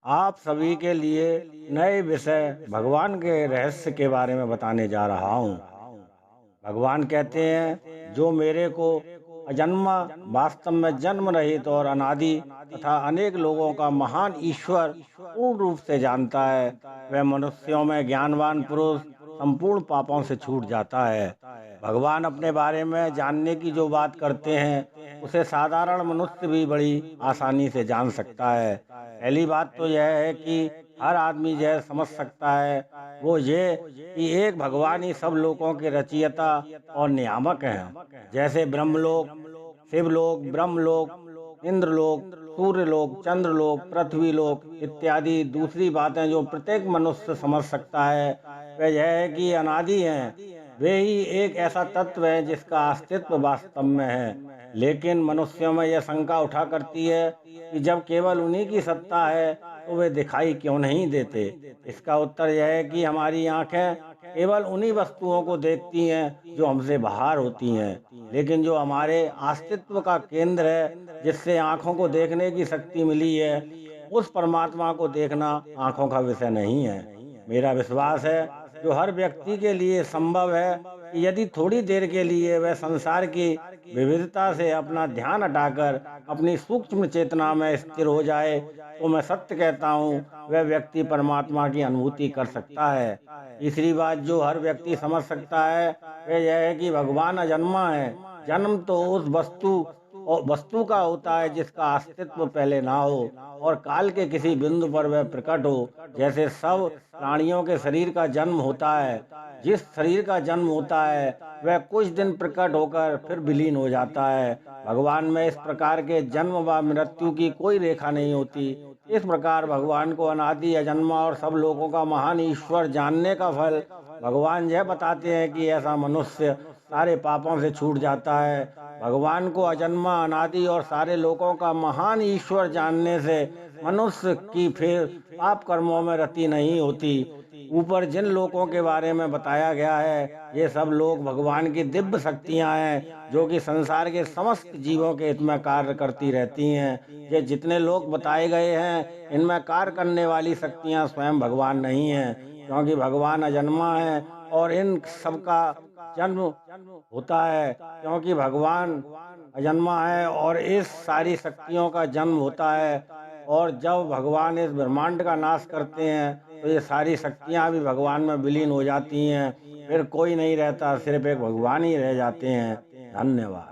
आप सभी के लिए नए विषय भगवान के रहस्य के बारे में बताने जा रहा हूँ। भगवान कहते हैं, जो मेरे को अजन्मा, वास्तव में जन्म रहित और अनादि तथा अनेक लोगों का महान ईश्वर पूर्ण रूप से जानता है, वह मनुष्यों में ज्ञानवान पुरुष संपूर्ण पापों से छूट जाता है। भगवान अपने बारे में जानने की जो बात करते हैं, उसे साधारण मनुष्य भी बड़ी आसानी से जान सकता है। पहली बात तो यह है कि हर आदमी यह समझ सकता है, वो ये कि एक भगवान ही सब लोगों के रचयिता और नियामक हैं। जैसे ब्रह्मलोक, शिवलोक, ब्रह्मलोक, इंद्रलोक, सूर्यलोक, चंद्रलोक, पृथ्वीलोक इत्यादि दूसरी बातें जो प्रत्येक मनुष्य समझ सकता है, वह यह है कि अनादि हैं। वे ही एक ऐसा तत्व है जिसका अस्तित्व वास्तव में है। लेकिन मनुष्यों में यह शंका उठा करती है कि जब केवल उन्हीं की सत्ता है, तो वे दिखाई क्यों नहीं देते। इसका उत्तर यह है कि हमारी आंखें केवल उन्हीं वस्तुओं को देखती हैं जो हमसे बाहर होती हैं, लेकिन जो हमारे अस्तित्व का केंद्र है, जिससे आँखों को देखने की शक्ति मिली है, उस परमात्मा को देखना आँखों का विषय नहीं है। मेरा विश्वास है, जो हर व्यक्ति के लिए संभव है कि यदि थोड़ी देर के लिए वह संसार की विविधता से अपना ध्यान हटाकर अपनी सूक्ष्म चेतना में स्थिर हो जाए, तो मैं सत्य कहता हूँ, वह व्यक्ति परमात्मा की अनुभूति कर सकता है। तीसरी बात जो हर व्यक्ति समझ सकता है, वह यह है कि भगवान अजन्मा है। जन्म तो उस वस्तु का होता है जिसका अस्तित्व पहले ना हो और काल के किसी बिंदु पर वह प्रकट हो। जैसे सब प्राणियों के शरीर का जन्म होता है, जिस शरीर का जन्म होता है वह कुछ दिन प्रकट होकर फिर विलीन हो जाता है। भगवान में इस प्रकार के जन्म व मृत्यु की कोई रेखा नहीं होती। इस प्रकार भगवान को अनादि, अजन्मा और सब लोगों का महान ईश्वर जानने का फल भगवान यह बताते हैं कि ऐसा मनुष्य सारे पापों से छूट जाता है। भगवान को अजन्मा, अनादि और सारे लोगों का महान ईश्वर जानने से मनुष्य की फिर पाप कर्मों में रति नहीं होती। ऊपर जिन लोगों के बारे में बताया गया है, ये सब लोग भगवान की दिव्य शक्तियां हैं, जो कि संसार के समस्त जीवों के हित में कार्य करती रहती हैं। ये जितने लोग बताए गए हैं, इनमें कार्य करने वाली शक्तियां स्वयं भगवान नहीं हैं, क्योंकि भगवान अजन्मा है और इन सबका जन्म होता है, क्योंकि भगवान अजन्मा है और इस सारी शक्तियों का जन्म होता है। और जब भगवान इस ब्रह्मांड का नाश करते हैं, तो ये सारी शक्तियाँ भी भगवान में विलीन हो जाती हैं। फिर कोई नहीं रहता, सिर्फ एक भगवान ही रह जाते हैं। धन्यवाद।